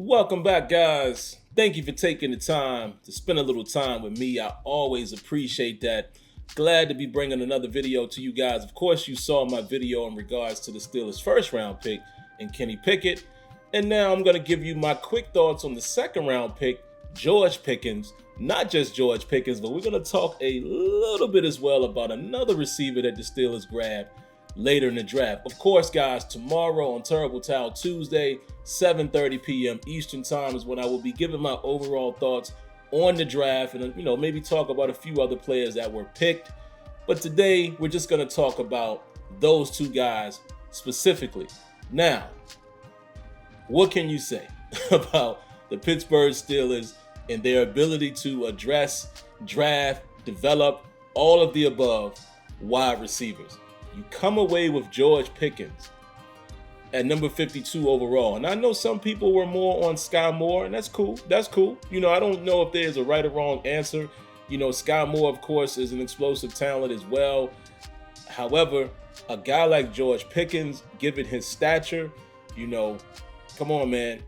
Welcome back, guys. Thank you for taking the time to spend a little time with me. I always appreciate that. Glad to be bringing another video to you guys. Of course, you saw my video in regards to the Steelers' first round pick in Kenny Pickett. And now I'm going to give you my quick thoughts on the second round pick, George Pickens. Not just George Pickens, but we're going to talk a little bit as well about another receiver that the Steelers grabbed later in the draft. Of course, guys, tomorrow on Terrible Towel Tuesday, 7:30 p.m. Eastern Time is when I will be giving my overall thoughts on the draft and, maybe talk about a few other players that were picked. But today, we're just going to talk about those two guys specifically. Now, what can you say about the Pittsburgh Steelers and their ability to address, draft, develop, all of the above wide receivers? You come away with George Pickens at number 52 overall. And I know some people were more on Sky Moore, and that's cool. That's cool. I don't know if there's a right or wrong answer. Sky Moore, of course, is an explosive talent as well. However, a guy like George Pickens, given his stature, come on, man.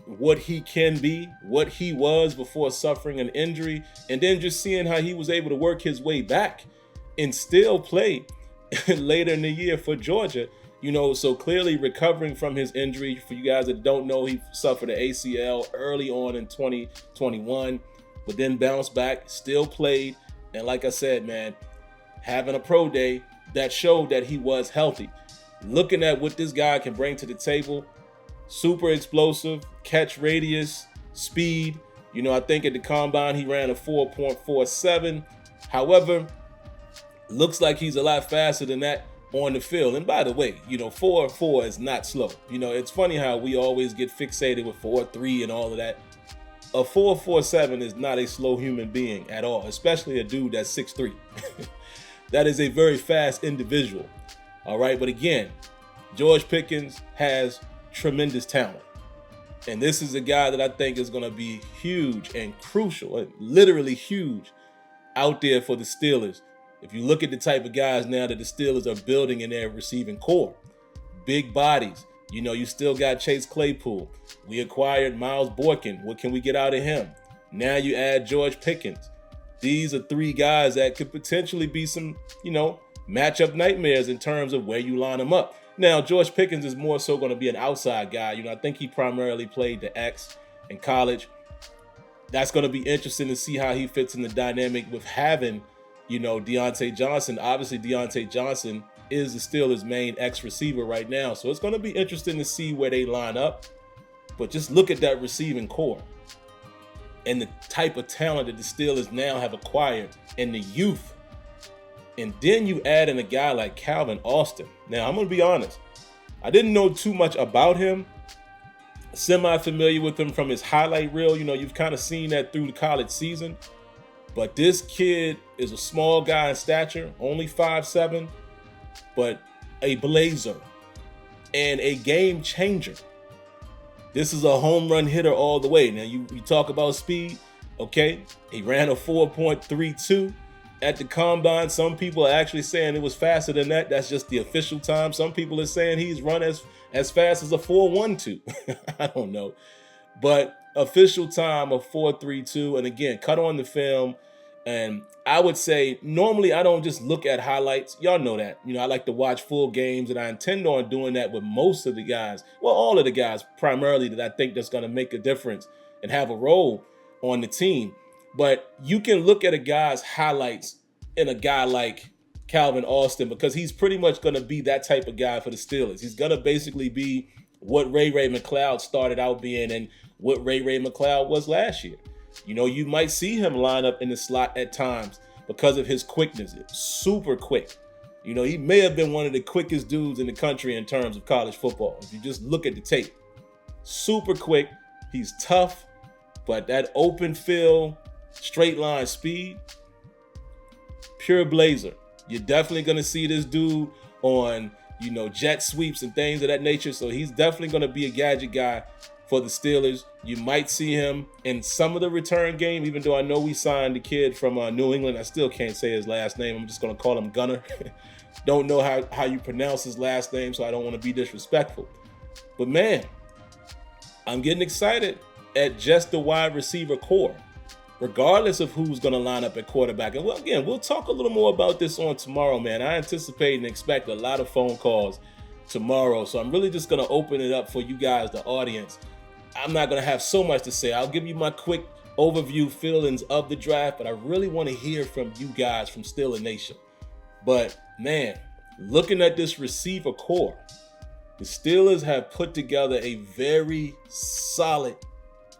What he can be, what he was before suffering an injury, and then just seeing how he was able to work his way back and still play later in the year for Georgia, so clearly recovering from his injury. For you guys that don't know, he suffered an ACL early on in 2021, but then bounced back, still played. And like I said, man, having a pro day that showed that he was healthy. Looking at what this guy can bring to the table, super explosive, catch radius, speed. I think at the combine he ran a 4.47. However, looks like he's a lot faster than that on the field. And by the way, 4.4 is not slow. It's funny how we always get fixated with 4.3 and all of that. A 4.47 is not a slow human being at all, especially a dude that's 6'3". That is a very fast individual. All right, but again, George Pickens has tremendous talent. And this is a guy that I think is going to be huge and crucial, and literally huge out there for the Steelers. If you look at the type of guys now that the Steelers are building in their receiving core, big bodies, you still got Chase Claypool. We acquired Miles Boykin. What can we get out of him? Now you add George Pickens. These are three guys that could potentially be some, matchup nightmares in terms of where you line them up. Now, George Pickens is more so going to be an outside guy. I think he primarily played the X in college. That's going to be interesting to see how he fits in the dynamic with having Deontay Johnson. Obviously, Deontay Johnson is the Steelers' main X receiver right now. So it's going to be interesting to see where they line up. But just look at that receiving core and the type of talent that the Steelers now have acquired and the youth. And then you add in a guy like Calvin Austin. Now, I'm going to be honest. I didn't know too much about him. Semi-familiar with him from his highlight reel. You've kind of seen that through the college season. But this kid is a small guy in stature, only 5'7", but a blazer and a game changer. This is a home run hitter all the way. Now, you talk about speed, okay? He ran a 4.32 at the combine. Some people are actually saying it was faster than that. That's just the official time. Some people are saying he's run as fast as a 4.12. I don't know. But official time of 4.32, and again, cut on the film. And I would say normally I don't just look at highlights. Y'all know that. I like to watch full games, and I intend on doing that with most of the guys. Well, all of the guys primarily that I think that's going to make a difference and have a role on the team. But you can look at a guy's highlights in a guy like Calvin Austin, because he's pretty much going to be that type of guy for the Steelers. He's going to basically be what Ray McCloud started out being and what Ray McCloud was last year. You might see him line up in the slot at times because of his quickness. It's super quick. He may have been one of the quickest dudes in the country in terms of college football. If you just look at the tape, super quick. He's tough, but that open field, straight line speed, pure blazer. You're definitely going to see this dude on, jet sweeps and things of that nature. So he's definitely going to be a gadget guy for the Steelers. You might see him in some of the return game, even though I know we signed the kid from New England. I still can't say his last name. I'm just going to call him Gunner. Don't know how you pronounce his last name, so I don't want to be disrespectful. But man, I'm getting excited at just the wide receiver core, regardless of who's going to line up at quarterback. And again, we'll talk a little more about this on tomorrow, man. I anticipate and expect a lot of phone calls tomorrow. So I'm really just going to open it up for you guys, the audience. I'm not going to have so much to say. I'll give you my quick overview feelings of the draft, but I really want to hear from you guys from Steeler Nation. But man, looking at this receiver core, the Steelers have put together a very solid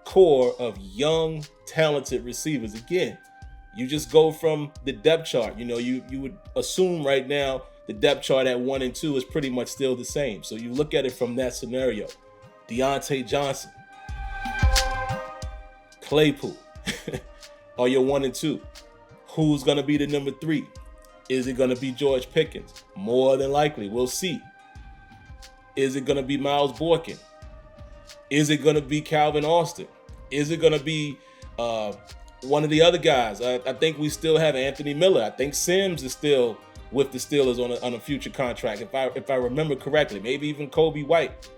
core of young, talented receivers. Again, you just go from the depth chart. You know, you would assume right now the depth chart at 1 and 2 is pretty much still the same. So you look at it from that scenario. Deontay Johnson, Claypool are your 1 and 2. Who's going to be the number 3? Is it going to be George Pickens? More than likely. We'll see. Is it going to be Miles Boykin? Is it going to be Calvin Austin? Is it going to be one of the other guys? I think we still have Anthony Miller. I think Sims is still with the Steelers on a future contract, if I remember correctly. Maybe even Kobe White.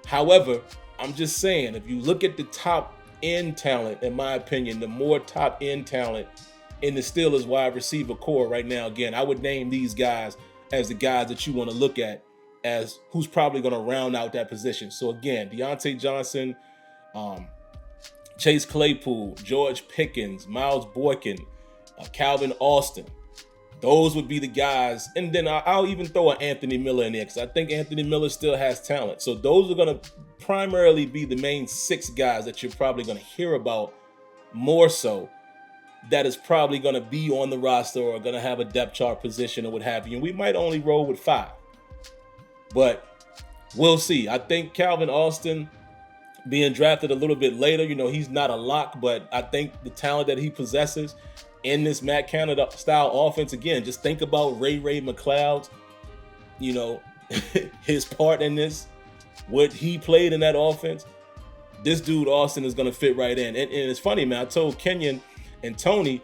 However, I'm just saying, if you look at the top end talent, in my opinion, the more top end talent in the Steelers wide receiver core right now, again, I would name these guys as the guys that you want to look at as who's probably going to round out that position. So again, Deontay Johnson, Chase Claypool, George Pickens, Miles Boykin, Calvin Austin. Those would be the guys. And then I'll even throw an Anthony Miller in there because I think Anthony Miller still has talent. So those are going to primarily be the main 6 guys that you're probably going to hear about more so, that is probably going to be on the roster or going to have a depth chart position or what have you. And we might only roll with 5. But we'll see. I think Calvin Austin being drafted a little bit later, you know, he's not a lock, but I think the talent that he possesses in this Matt Canada style offense, again, just think about Ray McLeod's, you know, his part in this, what he played in that offense. This dude, Austin, is going to fit right in. And it's funny, man, I told Kenyon and Tony,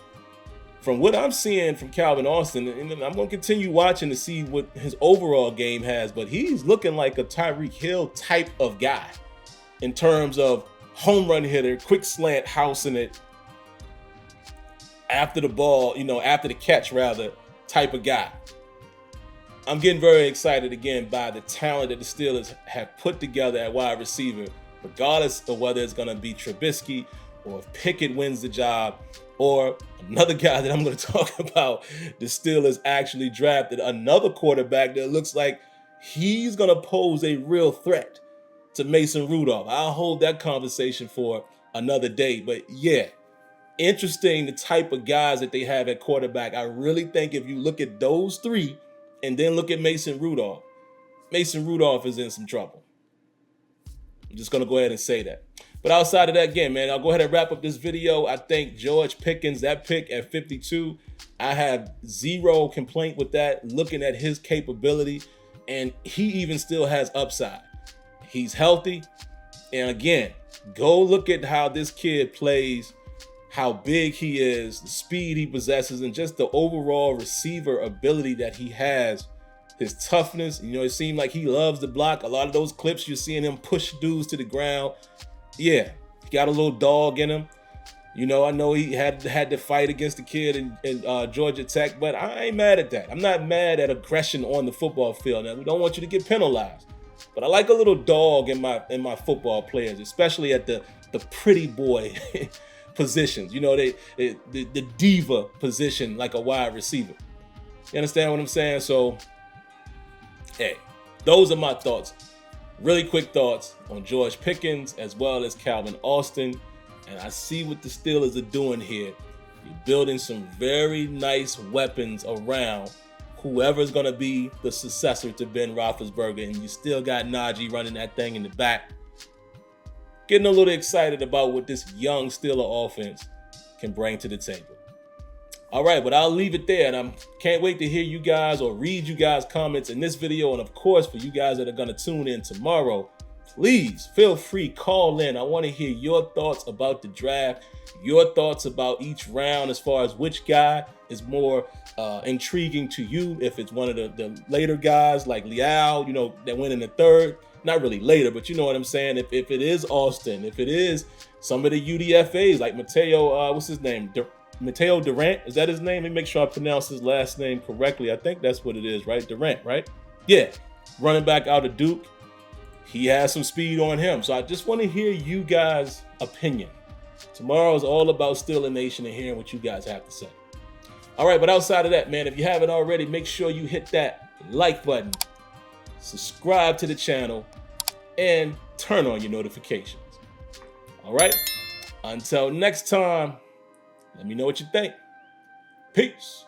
from what I'm seeing from Calvin Austin, and I'm going to continue watching to see what his overall game has, but he's looking like a Tyreek Hill type of guy in terms of home run hitter, quick slant, housing it after the ball, you know, after the catch rather, type of guy. I'm getting very excited again by the talent that the Steelers have put together at wide receiver, regardless of whether it's going to be Trubisky or if Pickett wins the job, or another guy that I'm going to talk about. The Steelers actually drafted another quarterback that looks like he's going to pose a real threat to Mason Rudolph. I'll hold that conversation for another day. But yeah, interesting the type of guys that they have at quarterback. I really think if you look at those 3 and then look at Mason Rudolph is in some trouble. I'm just going to go ahead and say that. But outside of that, again, man, I'll go ahead and wrap up this video. I think George Pickens, that pick at 52, I have zero complaint with that, looking at his capability, and he even still has upside. He's healthy, and again, go look at how this kid plays, how big he is, the speed he possesses, and just the overall receiver ability that he has, his toughness. You know, it seemed like he loves to block. A lot of those clips, you're seeing him push dudes to the ground. Yeah, he got a little dog in him. You know, I know he had to fight against the kid in Georgia Tech, but I ain't mad at that. I'm not mad at aggression on the football field. Now, we don't want you to get penalized, but I like a little dog in my football players, especially at the pretty boy positions. You know, the diva position, like a wide receiver. You understand what I'm saying? So, hey, those are my thoughts. Really quick thoughts on George Pickens as well as Calvin Austin. And I see what the Steelers are doing here. You're building some very nice weapons around whoever's going to be the successor to Ben Roethlisberger. And you still got Najee running that thing in the back. Getting a little excited about what this young Steeler offense can bring to the table. All right, but I'll leave it there, and I can't wait to hear you guys or read you guys' comments in this video. And of course, for you guys that are going to tune in tomorrow, please feel free, call in. I want to hear your thoughts about the draft, your thoughts about each round as far as which guy is more intriguing to you. If it's one of the later guys like Liao, you know, that went in the 3rd, not really later, but you know what I'm saying. If it is Austin, if it is some of the UDFAs like Mateo, what's his name? Mateo Durant, is that his name? Let me make sure I pronounce his last name correctly. I think that's what it is, right? Durant, right? Yeah, running back out of Duke. He has some speed on him. So I just want to hear you guys' opinion. Tomorrow is all about Steeler Nation and hearing what you guys have to say. All right, but outside of that, man, if you haven't already, make sure you hit that like button, subscribe to the channel, and turn on your notifications. All right, until next time, let me know what you think. Peace.